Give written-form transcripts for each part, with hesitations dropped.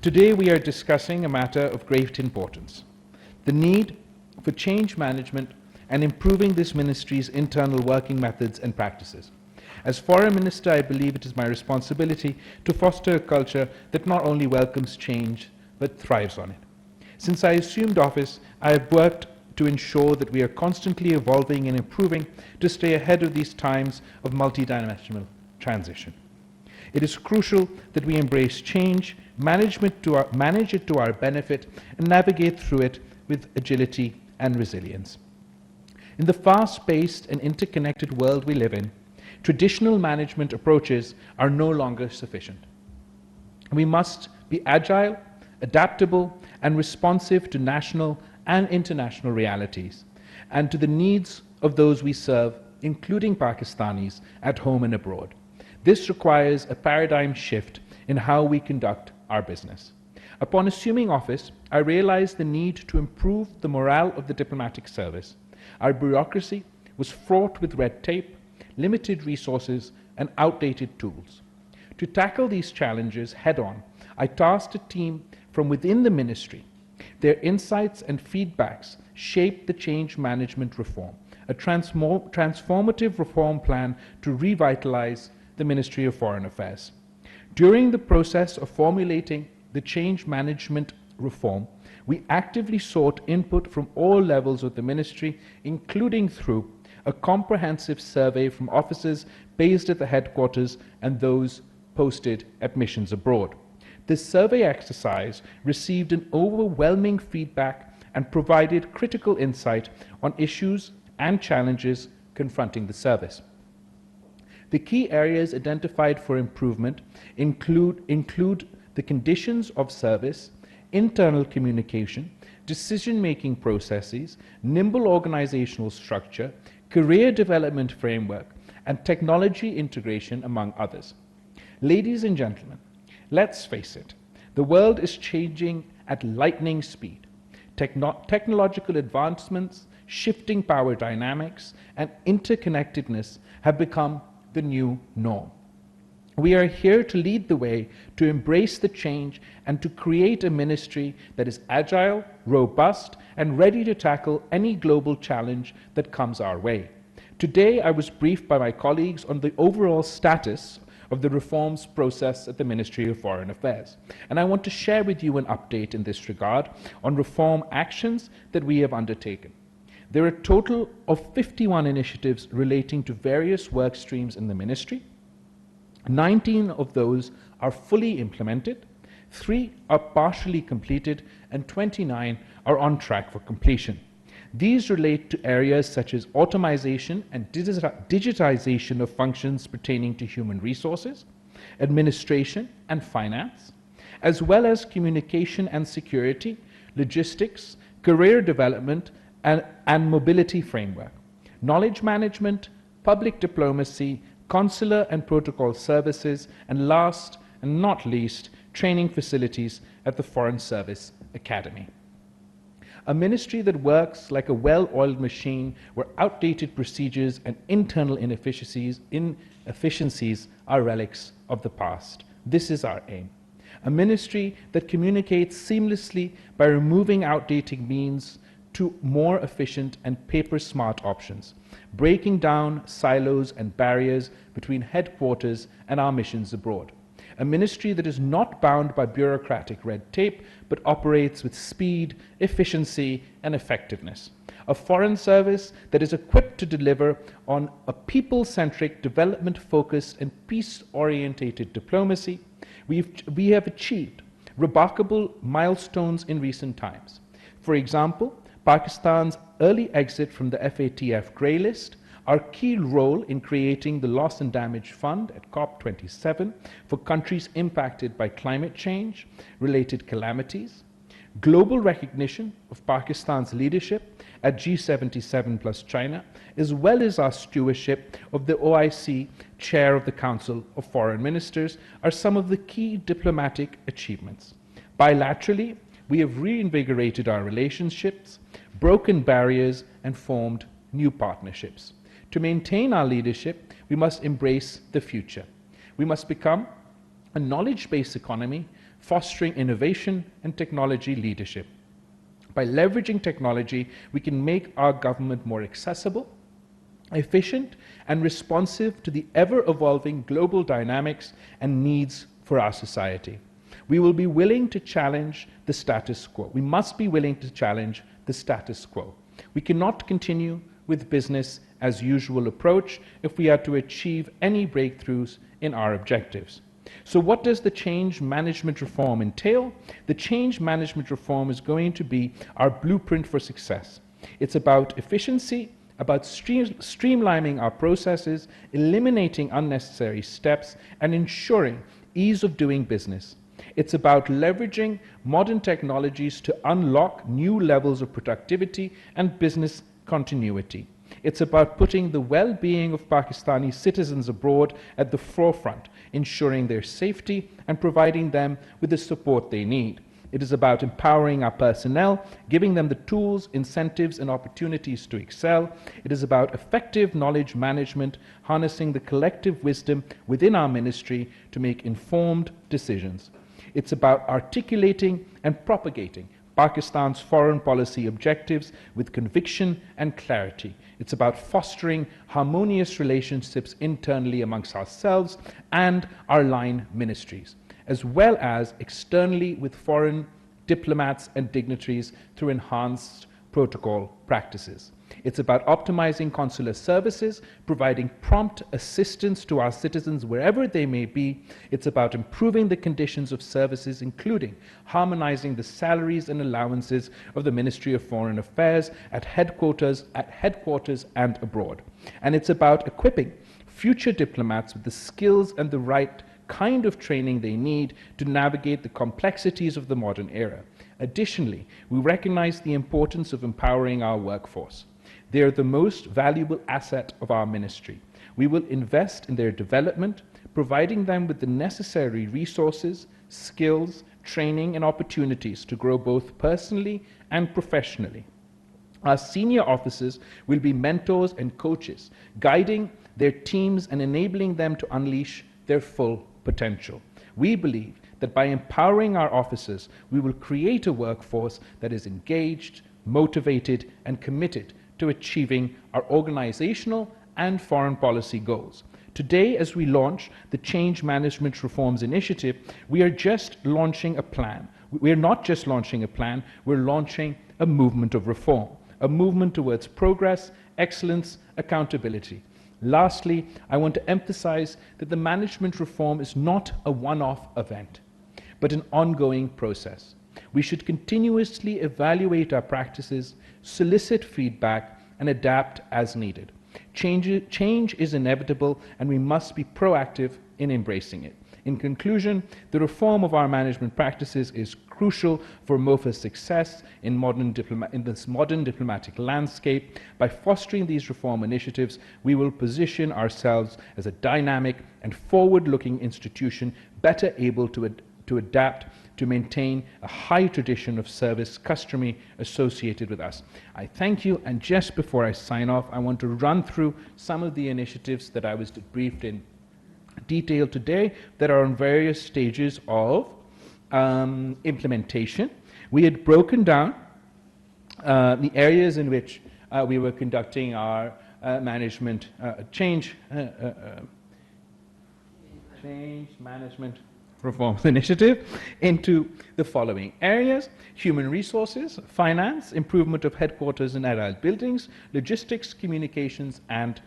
Today we are discussing a matter of great importance: the need for change management and improving this ministry's internal working methods and practices. As Foreign Minister, I believe it is my responsibility to foster a culture that not only welcomes change, but thrives on it. Since I assumed office, I have worked to ensure that we are constantly evolving and improving to stay ahead of these times of multidimensional transition. It is crucial that we embrace change, manage it to our benefit, and navigate through it with agility and resilience. In the fast-paced and interconnected world we live in, traditional management approaches are no longer sufficient. We must be agile, adaptable, and responsive to national and international realities, and to the needs of those we serve, including Pakistanis at home and abroad. This requires a paradigm shift in how we conduct our business. Upon assuming office, I realized the need to improve the morale of the diplomatic service. Our bureaucracy was fraught with red tape, limited resources, and outdated tools. To tackle these challenges head-on, I tasked a team from within the ministry. Their insights and feedbacks shaped the change management reform, a transformative reform plan to revitalize the Ministry of Foreign Affairs. During the process of formulating the change management reform, we actively sought input from all levels of the ministry, including through a comprehensive survey from officers based at the headquarters and those posted at missions abroad. This survey exercise received an overwhelming feedback and provided critical insight on issues and challenges confronting the service. The key areas identified for improvement include the conditions of service, internal communication, decision-making processes, nimble organizational structure, career development framework, and technology integration, among others. Ladies and gentlemen, let's face it, the world is changing at lightning speed. Technological advancements, shifting power dynamics, and interconnectedness have become the new norm. We are here to lead the way, to embrace the change, and to create a ministry that is agile, robust, and ready to tackle any global challenge that comes our way. Today, I was briefed by my colleagues on the overall status of the reforms process at the Ministry of Foreign Affairs, and I want to share with you an update in this regard on reform actions that we have undertaken. There are a total of 51 initiatives relating to various work streams in the ministry. 19 of those are fully implemented, 3 are partially completed, and 29 are on track for completion. These relate to areas such as automation and digitization of functions pertaining to human resources, administration and finance, as well as communication and security, logistics, career development, and mobility framework, knowledge management, public diplomacy, consular and protocol services, and last and not least, training facilities at the Foreign Service Academy. A ministry that works like a well-oiled machine where outdated procedures and internal inefficiencies are relics of the past. This is our aim. A ministry that communicates seamlessly by removing outdated means to more efficient and paper-smart options, breaking down silos and barriers between headquarters and our missions abroad. A ministry that is not bound by bureaucratic red tape, but operates with speed, efficiency, and effectiveness. A foreign service that is equipped to deliver on a people-centric, development-focused, and peace-orientated diplomacy. We have achieved remarkable milestones in recent times. For example, Pakistan's early exit from the FATF grey list, our key role in creating the Loss and Damage Fund at COP27 for countries impacted by climate change-related calamities, global recognition of Pakistan's leadership at G77 plus China, as well as our stewardship of the OIC Chair of the Council of Foreign Ministers, are some of the key diplomatic achievements. Bilaterally, we have reinvigorated our relationships, broken barriers, and formed new partnerships. To maintain our leadership, we must embrace the future. We must become a knowledge-based economy fostering innovation and technology leadership. By leveraging technology, we can make our government more accessible, efficient, and responsive to the ever-evolving global dynamics and needs for our society. We will be willing to challenge the status quo. We must be willing to challenge the status quo. We cannot continue with business as usual approach if we are to achieve any breakthroughs in our objectives. So what does the change management reform entail? The change management reform is going to be our blueprint for success. It's about efficiency, about streamlining our processes, eliminating unnecessary steps, and ensuring ease of doing business. It's about leveraging modern technologies to unlock new levels of productivity and business continuity. It's about putting the well-being of Pakistani citizens abroad at the forefront, ensuring their safety and providing them with the support they need. It is about empowering our personnel, giving them the tools, incentives, and opportunities to excel. It is about effective knowledge management, harnessing the collective wisdom within our ministry to make informed decisions. It's about articulating and propagating Pakistan's foreign policy objectives with conviction and clarity. It's about fostering harmonious relationships internally amongst ourselves and our line ministries, as well as externally with foreign diplomats and dignitaries through enhanced protocol practices. It's about optimizing consular services, providing prompt assistance to our citizens wherever they may be. It's about improving the conditions of services, including harmonizing the salaries and allowances of the Ministry of Foreign Affairs at headquarters and abroad. And it's about equipping future diplomats with the skills and the right kind of training they need to navigate the complexities of the modern era. Additionally, we recognize the importance of empowering our workforce. They are the most valuable asset of our ministry. We will invest in their development, providing them with the necessary resources, skills, training, and opportunities to grow both personally and professionally. Our senior officers will be mentors and coaches, guiding their teams and enabling them to unleash their full potential. We believe that by empowering our officers, we will create a workforce that is engaged, motivated, and committed to achieving our organizational and foreign policy goals. Today, as we launch the Change Management Reforms Initiative, we are just launching a plan. We're not just launching a plan, we're launching a movement of reform, a movement towards progress, excellence, accountability. Lastly, I want to emphasize that the management reform is not a one-off event, but an ongoing process. We should continuously evaluate our practices, solicit feedback, and adapt as needed. Change is inevitable, and we must be proactive in embracing it. In conclusion, the reform of our management practices is crucial for MOFA's success in this modern diplomatic landscape. By fostering these reform initiatives, we will position ourselves as a dynamic and forward-looking institution, better able to adapt to maintain a high tradition of service customary associated with us. I thank you, and just before I sign off, I want to run through some of the initiatives that I was briefed in detail today that are on various stages of implementation. We had broken down the areas in which we were conducting our management change management reforms initiative into the following areas: human resources, finance, improvement of headquarters and agile buildings, logistics, communications, and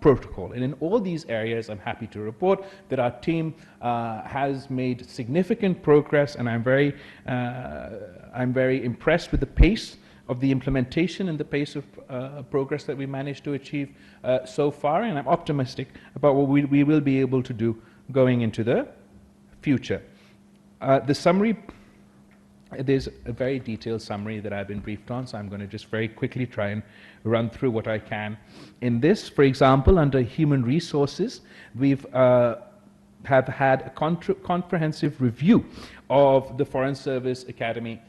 protocol. And in all these areas, I'm happy to report that our team has made significant progress, and I'm very impressed with the pace of the implementation and the pace of progress that we managed to achieve so far, and I'm optimistic about what we will be able to do going into the future. The summary, there's a very detailed summary that I've been briefed on, so I'm going to just very quickly try and run through what I can. In this, for example, under human resources, we've have had a comprehensive review of the Foreign Service Academy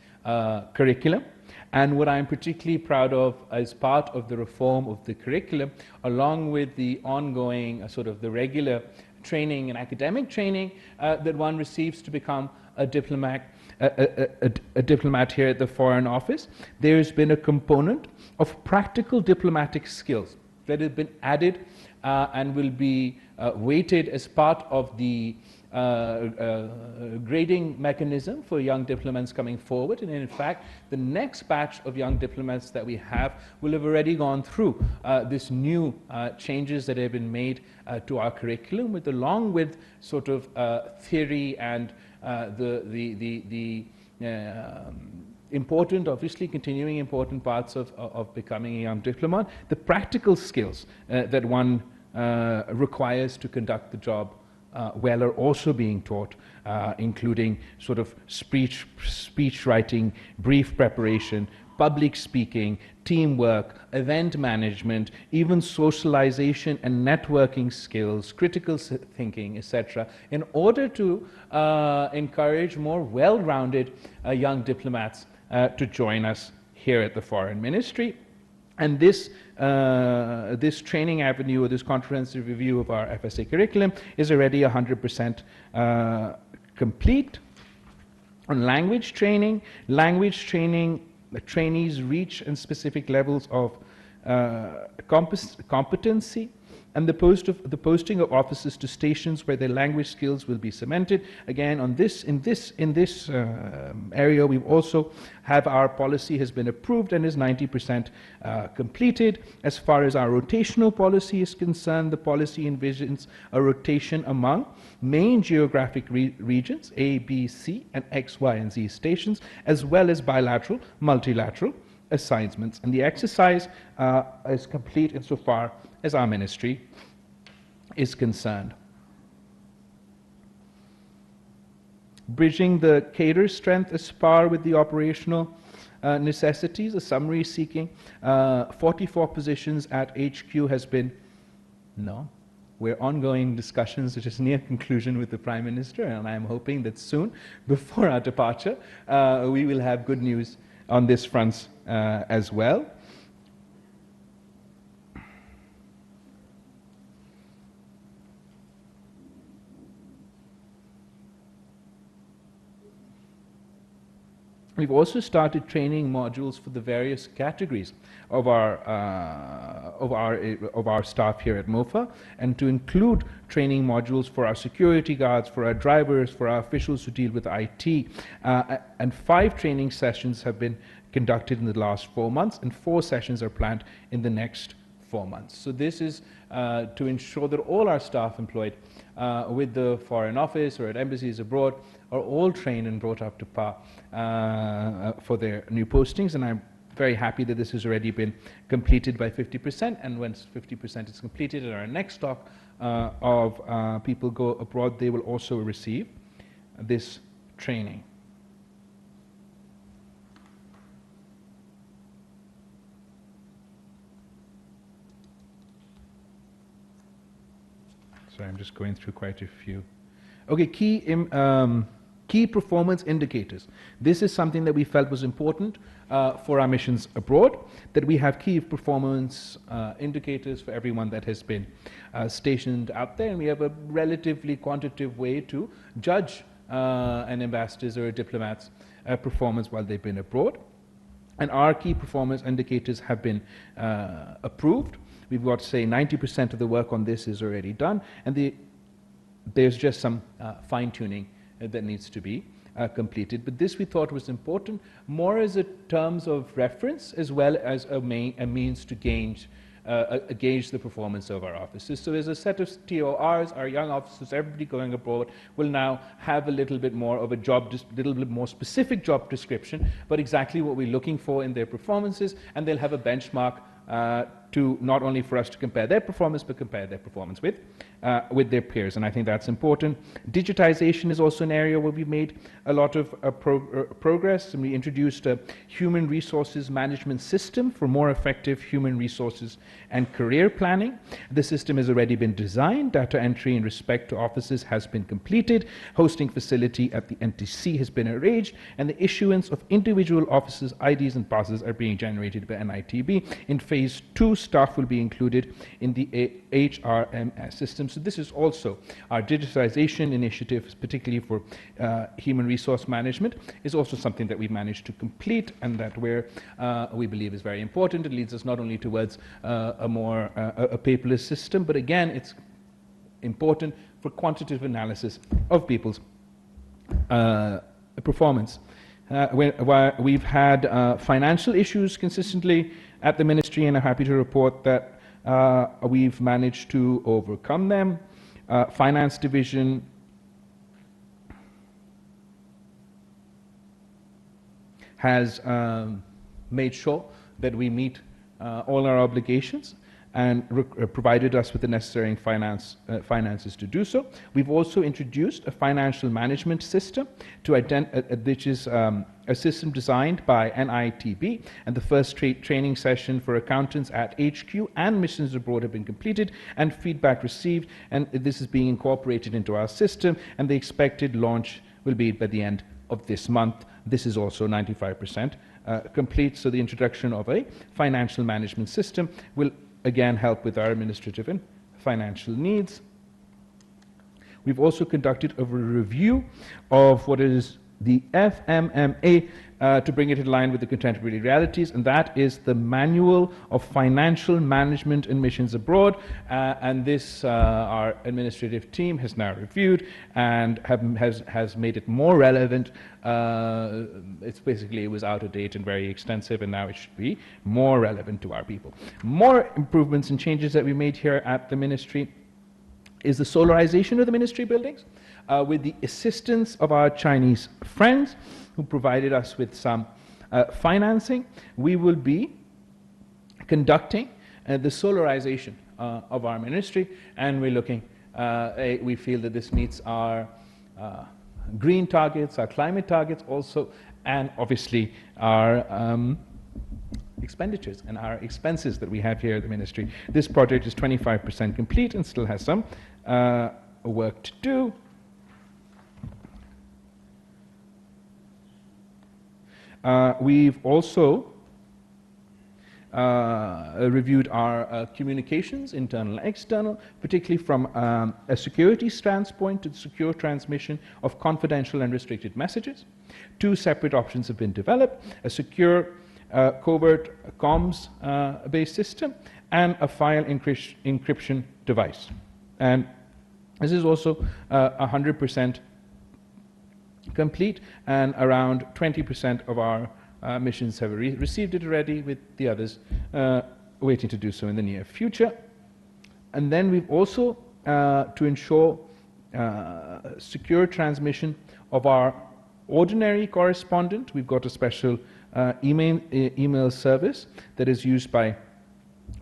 curriculum. And what I'm particularly proud of as part of the reform of the curriculum, along with the ongoing sort of the regular training and academic training that one receives to become a diplomat here at the Foreign Office, there's been a component of practical diplomatic skills that have been added and will be weighted as part of the grading mechanism for young diplomats coming forward. And in fact, the next batch of young diplomats that we have will have already gone through this new changes that have been made to our curriculum, along with sort of theory and the important, obviously continuing important parts of becoming a young diplomat, the practical skills that one requires to conduct the job well are also being taught, including sort of speech writing, brief preparation, public speaking, teamwork, event management, even socialization and networking skills, critical thinking, etc., in order to encourage more well-rounded young diplomats to join us here at the Foreign Ministry. And this training avenue, or this comprehensive review of our FSA curriculum, is already 100% complete. On language training, the trainees reach in specific levels of competency, and the posting of officers to stations where their language skills will be cemented. Again, in this area, we've also have our policy has been approved and is 90% completed. As far as our rotational policy is concerned, the policy envisions a rotation among main geographic regions, A, B, C, and X, Y, and Z stations, as well as bilateral, multilateral assignments. And the exercise is complete insofar as our ministry is concerned. Bridging the cater strength as par with the operational necessities, a summary seeking 44 positions at HQ has been, we're ongoing discussions which is near conclusion with the Prime Minister, and I'm hoping that soon, before our departure, we will have good news on this front as well. We've also started training modules for the various categories of our staff here at MOFA, and to include training modules for our security guards, for our drivers, for our officials who deal with IT. And 5 training sessions have been conducted in the last 4 months, and 4 sessions are planned in the next 4 months. So this is to ensure that all our staff employed with the Foreign Office or at embassies abroad are all trained and brought up to par for their new postings. And I'm very happy that this has already been completed by 50%. And once 50% is completed and our next stock of people go abroad, they will also receive this training. So I'm just going through quite a few. Okay, key performance indicators. This is something that we felt was important for our missions abroad, that we have key performance indicators for everyone that has been stationed out there, and we have a relatively quantitative way to judge an ambassador's or a diplomat's performance while they've been abroad. And our key performance indicators have been approved. We've got to say 90% of the work on this is already done, and there's just some fine-tuning that needs to be completed. But this we thought was important, more as a terms of reference as well as a means to gauge the performance of our officers. So as a set of TORs, our young officers, everybody going abroad, will now have a little bit more of a little bit more specific job description, but exactly what we're looking for in their performances, and they'll have a benchmark to not only for us to compare their performance, but compare their performance with their peers, and I think that's important. Digitization is also an area where we made a lot of progress, and we introduced a human resources management system for more effective human resources and career planning. The system has already been designed, data entry in respect to offices has been completed, hosting facility at the NTC has been arranged, and the issuance of individual officers' IDs and passes are being generated by NITB in phase 2 staff will be included in the HRMS system. So this is also our digitization initiative, particularly for human resource management, is also something that we've managed to complete, and that we believe is very important. It leads us not only towards a more paperless system, but again, it's important for quantitative analysis of people's performance. We've had financial issues consistently at the ministry, and I'm happy to report that we've managed to overcome them. Finance division has made sure that we meet all our obligations and provided us with the necessary finances to do so. We've also introduced a financial management system which is a system designed by NITB, and the first training session for accountants at HQ and missions abroad have been completed and feedback received, and this is being incorporated into our system, and the expected launch will be by the end of this month. This is also 95% complete, so the introduction of a financial management system will again help with our administrative and financial needs. We've also conducted a review of what is the FMMA to bring it in line with the contemporary realities, and that is the Manual of Financial Management in Missions Abroad, and this our administrative team has now reviewed and has made it more relevant. It was out of date and very extensive, and now it should be more relevant to our people. More improvements and changes that we made here at the ministry is the solarization of the ministry buildings, with the assistance of our Chinese friends who provided us with some financing. We will be conducting the solarization of our ministry, and we're looking, we feel that this meets our green targets, our climate targets also, and obviously our expenditures and our expenses that we have here at the ministry. This project is 25% complete and still has some work to do. We've also reviewed our communications, internal and external, particularly from a security standpoint to the secure transmission of confidential and restricted messages. 2 separate options have been developed: a secure covert comms based system and a file encryption device. And this is also 100% complete, and around 20% of our missions have received it already, with the others waiting to do so in the near future. And then we've also, to ensure secure transmission of our ordinary correspondent, we've got a special email service that is used by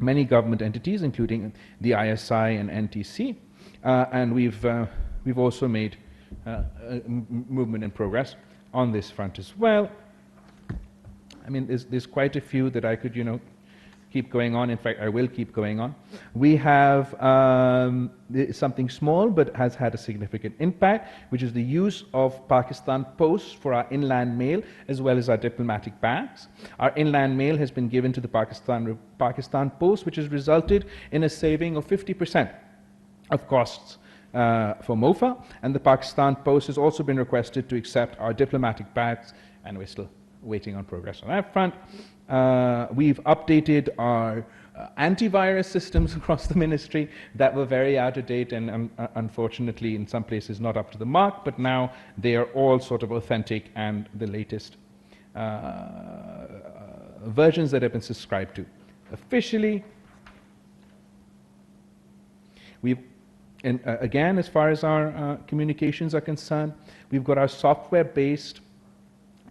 many government entities, including the ISI and NTC, and we've also made movement and progress on this front as well. I mean, there's quite a few that I could, keep going on. In fact, I will keep going on. We have something small but has had a significant impact, which is the use of Pakistan Post for our inland mail as well as our diplomatic bags. Our inland mail has been given to the Pakistan Post, which has resulted in a saving of 50% of costs for MOFA, and the Pakistan Post has also been requested to accept our diplomatic bags, and we're still waiting on progress on that front. We've updated our antivirus systems across the ministry that were very out of date and unfortunately in some places not up to the mark, but now they are all sort of authentic and the latest versions that have been subscribed to officially. And again, as far as our communications are concerned, we've got our software-based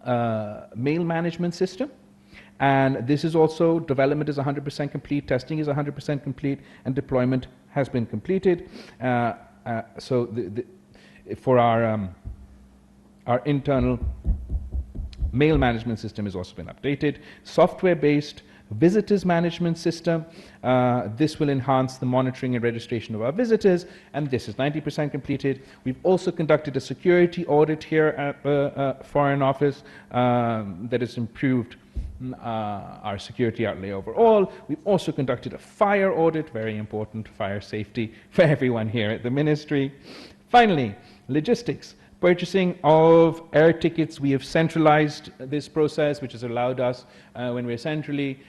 mail management system, and this is also, development is 100% complete, testing is 100% complete, and deployment has been completed. So for our internal mail management system has also been updated. Software-based visitors management system. This will enhance the monitoring and registration of our visitors, and this is 90% completed. We've also conducted a security audit here at the Foreign Office that has improved our security outlay overall. We've also conducted a fire audit, very important, fire safety for everyone here at the Ministry. Finally, logistics. Purchasing of air tickets, we have centralized this process, which has allowed us, when we're centrally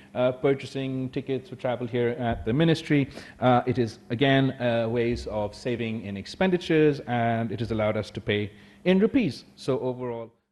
purchasing tickets for travel here at the Ministry, it is, again, ways of saving in expenditures, and it has allowed us to pay in rupees. So overall,